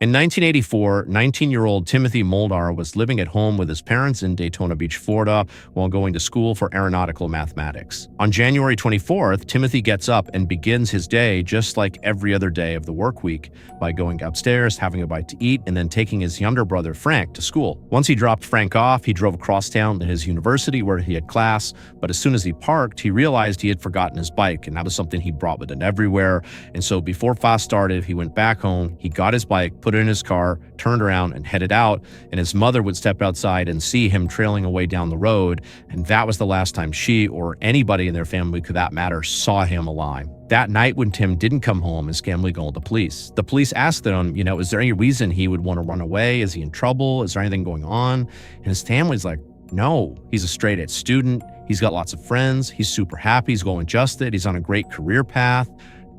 In 1984, 19-year-old Timothy Moldar was living at home with his parents in Daytona Beach, Florida, while going to school for aeronautical mathematics. On January 24th, Timothy gets up and begins his day just like every other day of the work week by going upstairs, having a bite to eat, and then taking his younger brother Frank to school. Once he dropped Frank off, he drove across town to his university where he had class, but as soon as he parked, he realized he had forgotten his bike, and that was something he brought with him everywhere. And so before class started, he went back home, he got his bike, put it in his car, turned around and headed out, and his mother would step outside and see him trailing away down the road, and that was the last time she or anybody in their family, for that matter, saw him alive. That night when Tim didn't come home, his family called the police. The police asked him, is there any reason he would want to run away? Is he in trouble? Is there anything going on? And his family's like, no, he's a straight-A student. He's got lots of friends. He's super happy. He's well-adjusted. He's on a great career path.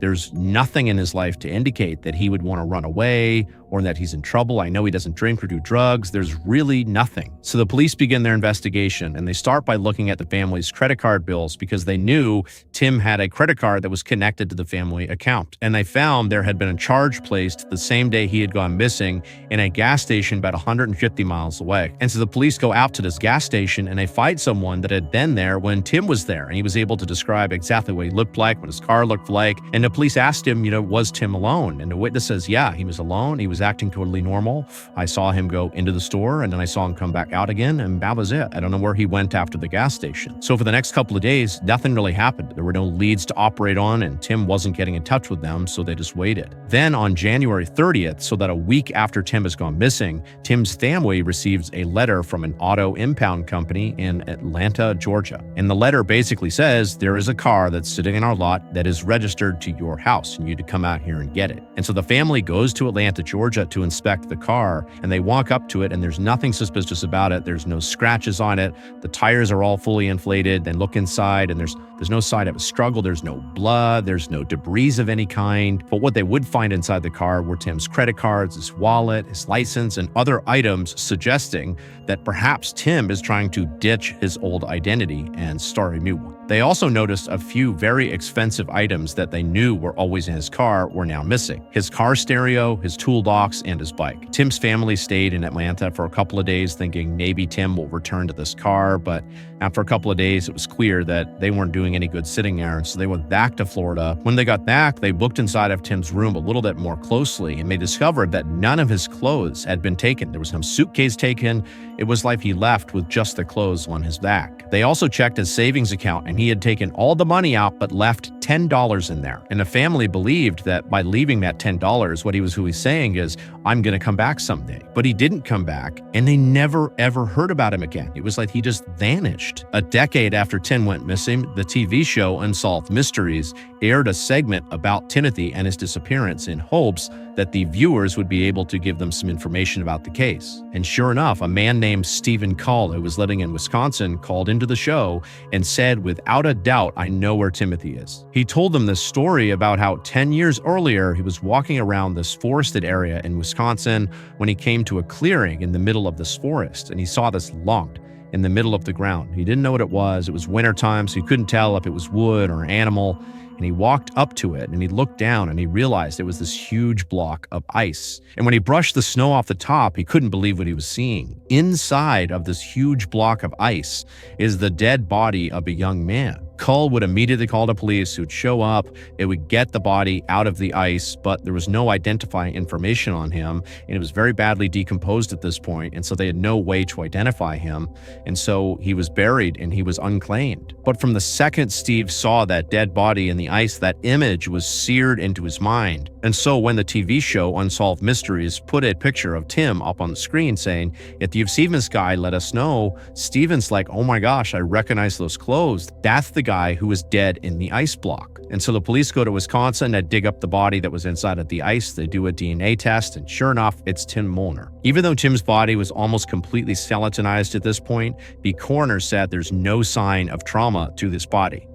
There's nothing in his life to indicate that he would want to run away or that he's in trouble. I know he doesn't drink or do drugs. There's really nothing. So the police begin their investigation, and they start by looking at the family's credit card bills because they knew Tim had a credit card that was connected to the family account. And they found there had been a charge placed the same day he had gone missing in a gas station about 150 miles away. And so the police go out to this gas station and they find someone that had been there when Tim was there. And he was able to describe exactly what he looked like, what his car looked like. And the police asked him, was Tim alone? And the witness says, yeah, he was alone. He was acting totally normal. I saw him go into the store and then I saw him come back out again, and that was it. I don't know where he went after the gas station. So for the next couple of days, nothing really happened. There were no leads to operate on, and Tim wasn't getting in touch with them, so they just waited. Then on January 30th, so that a week after Tim has gone missing, Tim's family receives a letter from an auto impound company in Atlanta, Georgia. And the letter basically says, there is a car that's sitting in our lot that is registered to your house, and you need to come out here and get it. And so the family goes to Atlanta, Georgia to inspect the car, and they walk up to it, and there's nothing suspicious about it. There's no scratches on it. The tires are all fully inflated. They look inside, and there's no sign of a struggle. There's no blood. There's no debris of any kind. But what they would find inside the car were Tim's credit cards, his wallet, his license, and other items suggesting that perhaps Tim is trying to ditch his old identity and start a new one. They also noticed a few very expensive items that they knew were always in his car were now missing. His car stereo, his toolbox, and his bike. Tim's family stayed in Atlanta for a couple of days thinking maybe Tim will return to this car, but after a couple of days, it was clear that they weren't doing any good sitting there, and so they went back to Florida. When they got back, they looked inside of Tim's room a little bit more closely, and they discovered that none of his clothes had been taken. There was no suitcase taken. It was like he left with just the clothes on his back. They also checked his savings account, and he had taken all the money out but left $10 in there. And the family believed that by leaving that $10, what he was saying is, I'm going to come back someday. But he didn't come back, and they never ever heard about him again. It was like he just vanished. A decade after Tim went missing, the TV show Unsolved Mysteries aired a segment about Timothy and his disappearance in hopes that the viewers would be able to give them some information about the case. And sure enough, a man named Stephen Call, who was living in Wisconsin, called into the show and said, without a doubt, I know where Timothy is. He told them this story about how 10 years earlier, he was walking around this forested area in Wisconsin when he came to a clearing in the middle of this forest, and he saw this lump in the middle of the ground. He didn't know what it was. It was wintertime, so he couldn't tell if it was wood or an animal. And he walked up to it and he looked down and he realized it was this huge block of ice. And when he brushed the snow off the top, he couldn't believe what he was seeing. Inside of this huge block of ice is the dead body of a young man. Cull would immediately call the police, who'd show up. It would get the body out of the ice, but there was no identifying information on him, and it was very badly decomposed at this point, and so they had no way to identify him, and so he was buried and he was unclaimed. But from the second Steve saw that dead body in the ice, that image was seared into his mind. And so when the TV show Unsolved Mysteries put a picture of Tim up on the screen saying, if you've seen this guy, let us know, Steven's like, oh my gosh, I recognize those clothes. That's the guy who was dead in the ice block. And so the police go to Wisconsin and dig up the body that was inside of the ice. They do a DNA test, and sure enough, it's Tim Molnar. Even though Tim's body was almost completely skeletonized at this point, the coroner said there's no sign of trauma to this body.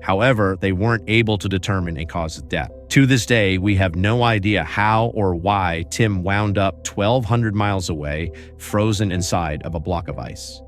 However, they weren't able to determine a cause of death. To this day, we have no idea how or why Tim wound up 1,200 miles away, frozen inside of a block of ice.